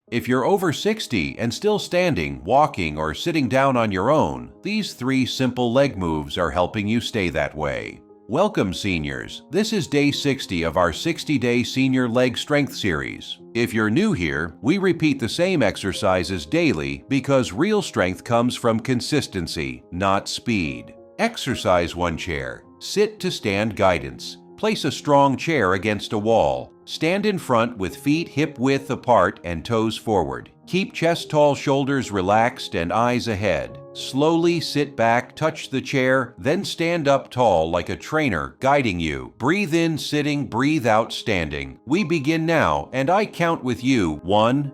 If you're over 60 and still standing, walking, or sitting down on your own, these 3 simple leg moves are helping you stay that way. Welcome, seniors. This is day 60 of our 60-day Senior Leg Strength Series. If you're new here, we repeat the same exercises daily because real strength comes from consistency, not speed. Exercise 1 chair. Sit to stand guidance. Place a strong chair against a wall. Stand in front with feet hip-width apart and toes forward. Keep chest-tall shoulders relaxed and eyes ahead. Slowly sit back, touch the chair, then stand up tall like a trainer guiding you. Breathe in sitting, breathe out standing. We begin now, and I count with you. 1,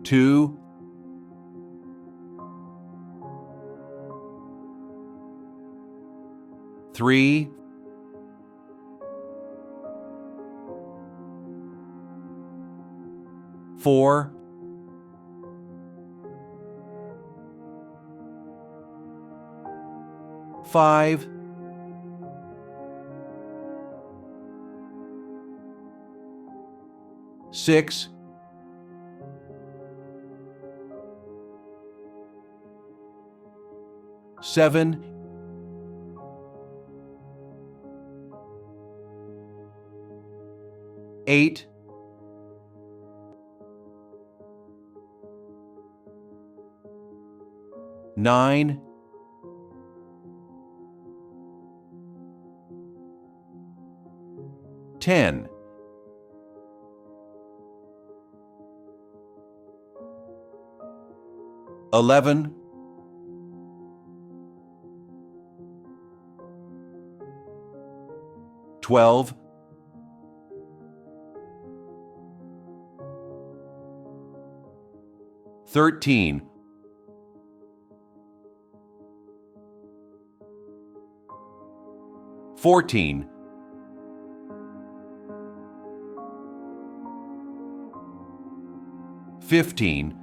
2, 3, 4, 5, 6, 7, 8, 9, 10, 11, 12, 13, 14, 15,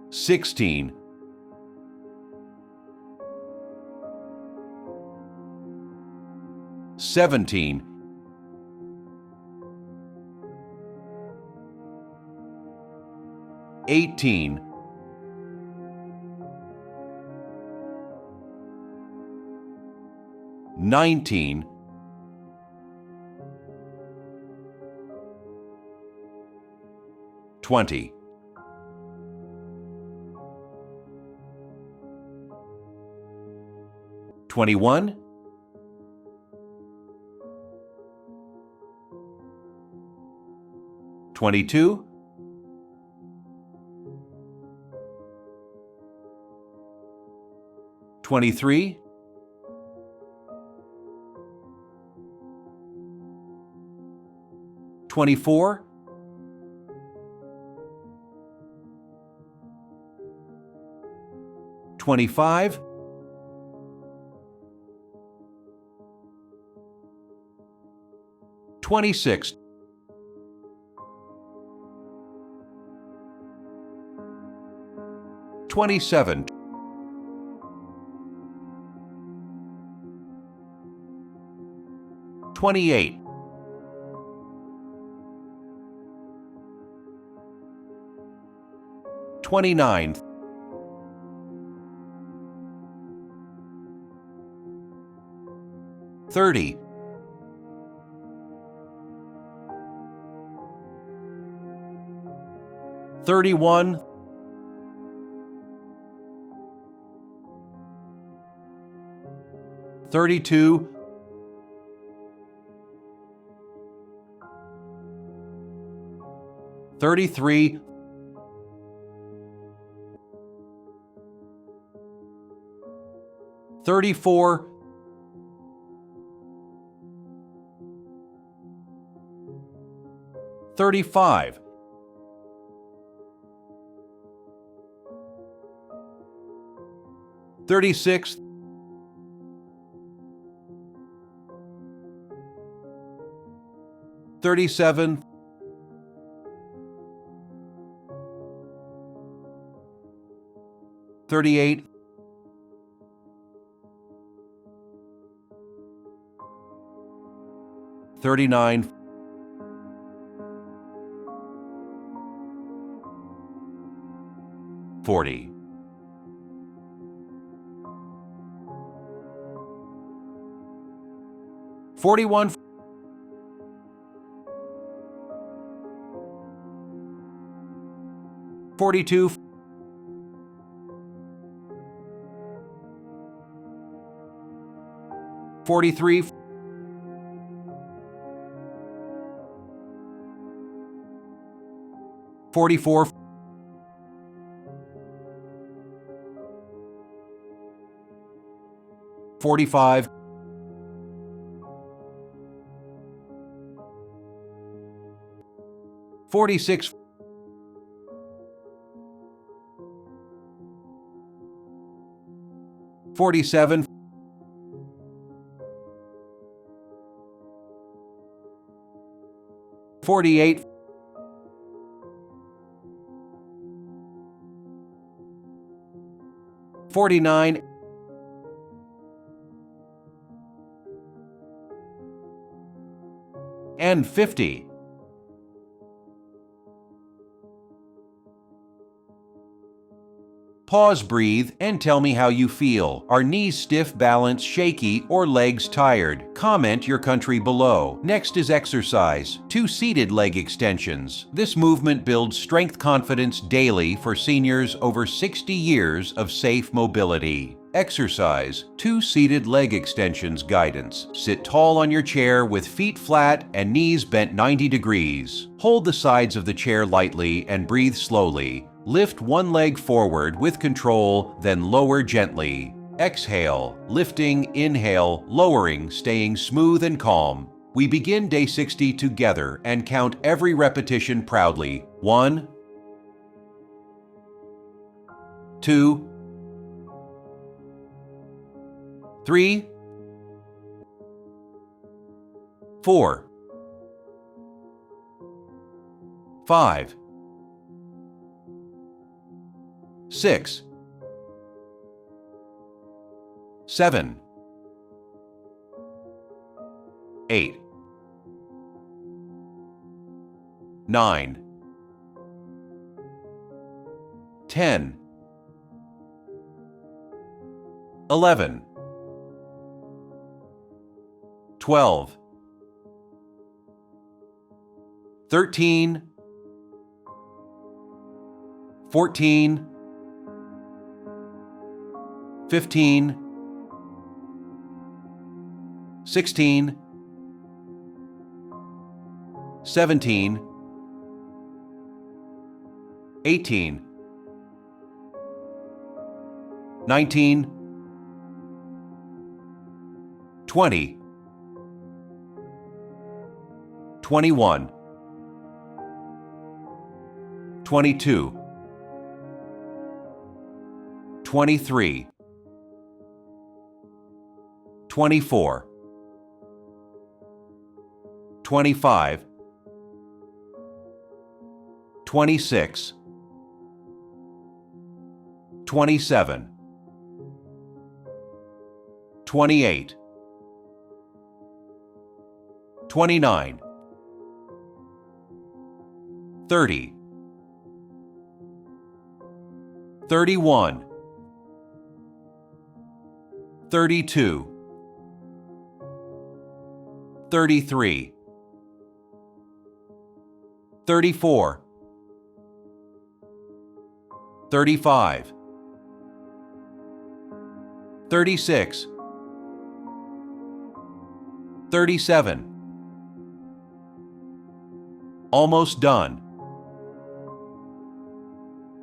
16, 17, 18, 19, 20, 21, 22, 23, 24, 25, 26, 27, 28, 29, 30, 31, 32, 33, 34, 35, 36, 37, 38, 39, 40, 41, 42, 43, 44, 45, 46, 47, 48, 49, and 50. Pause, breathe, and tell me how you feel. Are knees stiff, balance shaky, or legs tired? Comment your country below. Next is exercise. 2 seated leg extensions. This movement builds strength confidence daily for seniors over 60 years of safe mobility. Exercise 2 seated leg extensions guidance. Sit tall on your chair with feet flat and knees bent 90 degrees. Hold the sides of the chair lightly and breathe slowly. Lift one leg forward with control, then lower gently. Exhale, lifting, inhale, lowering, staying smooth and calm. We begin day 60 together and count every repetition proudly. 1, 2, 3, 4, 5, 6, 7, 8, 9, 10, 11, 12, 13, 14, 15, 16, 17, 18, 19, 20, 21, 22, 23, 24, 25, 26, 27, 28, 29, 30, 31, 32, 33, 34, 35, 36, 37. Almost done.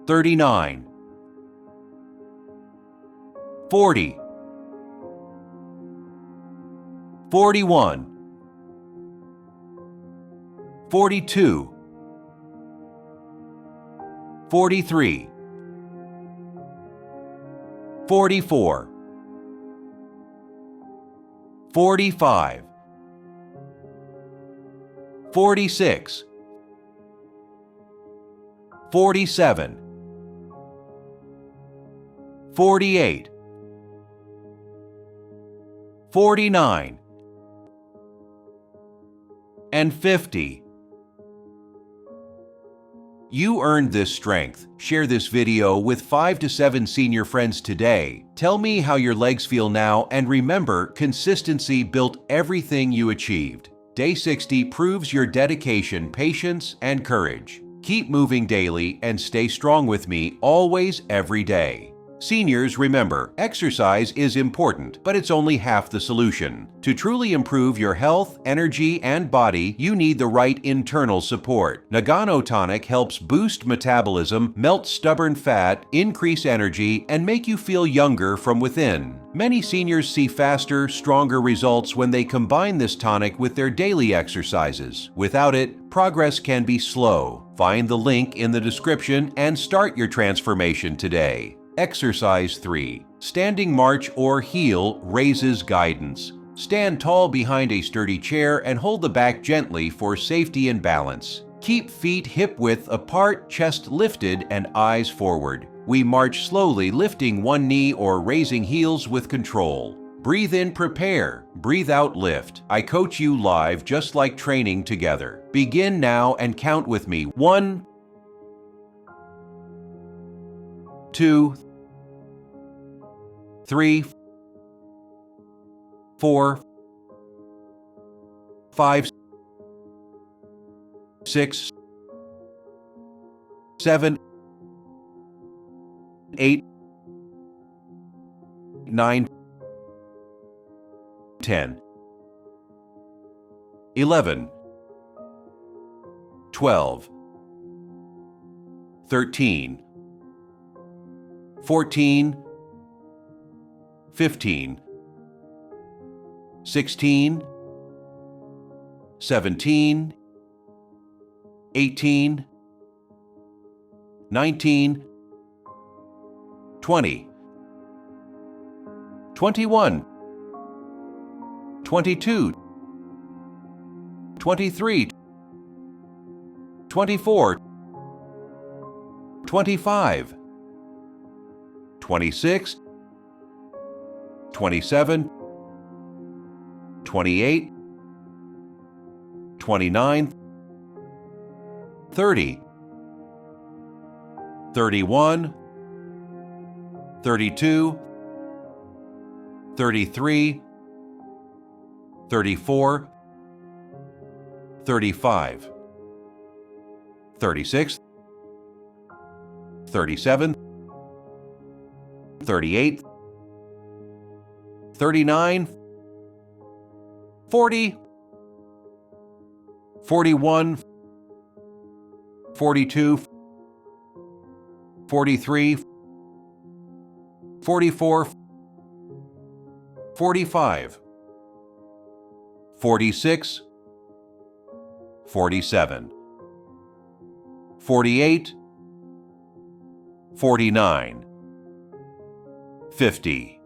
39, 40, 41, 42, 43, 44, 45, 46, 47, 48, 49, and 50. You earned this strength. Share this video with 5 to 7 senior friends today. Tell me how your legs feel now, and remember, consistency built everything you achieved. Day 60 proves your dedication, patience, and courage. Keep moving daily and stay strong with me always, every day. Seniors, remember, exercise is important, but it's only half the solution. To truly improve your health, energy, and body, you need the right internal support. Nagano Tonic helps boost metabolism, melt stubborn fat, increase energy, and make you feel younger from within. Many seniors see faster, stronger results when they combine this tonic with their daily exercises. Without it, progress can be slow. Find the link in the description and start your transformation today. Exercise 3. Standing march or heel raises guidance. Stand tall behind a sturdy chair and hold the back gently for safety and balance. Keep feet hip-width apart, chest lifted, and eyes forward. We march slowly, lifting one knee or raising heels with control. Breathe in, prepare. Breathe out, lift. I coach you live, just like training together. Begin now and count with me. 1, 2, 3, 4, 5, 6, 7, 8, 9, 10, 11, 12, 13, 14, 15, 16, 17, 18, 19, 20, 21, 22, 23, 24, 25, 26, 27, 28, 29, 30, 31, 32, 33, 34, 35, 36, 37, 38, 39, 40, 41, 42, 43, 44, 45, 46, 47, 48, 49, 50.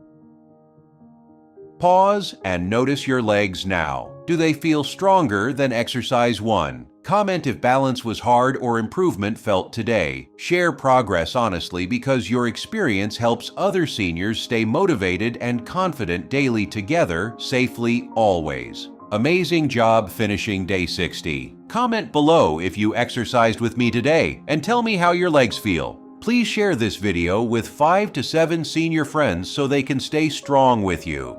Pause and notice your legs now. Do they feel stronger than exercise 1? Comment if balance was hard or improvement felt today. Share progress honestly, because your experience helps other seniors stay motivated and confident daily, together, safely, always. Amazing job finishing day 60. Comment below if you exercised with me today and tell me how your legs feel. Please share this video with 5 to 7 senior friends so they can stay strong with you.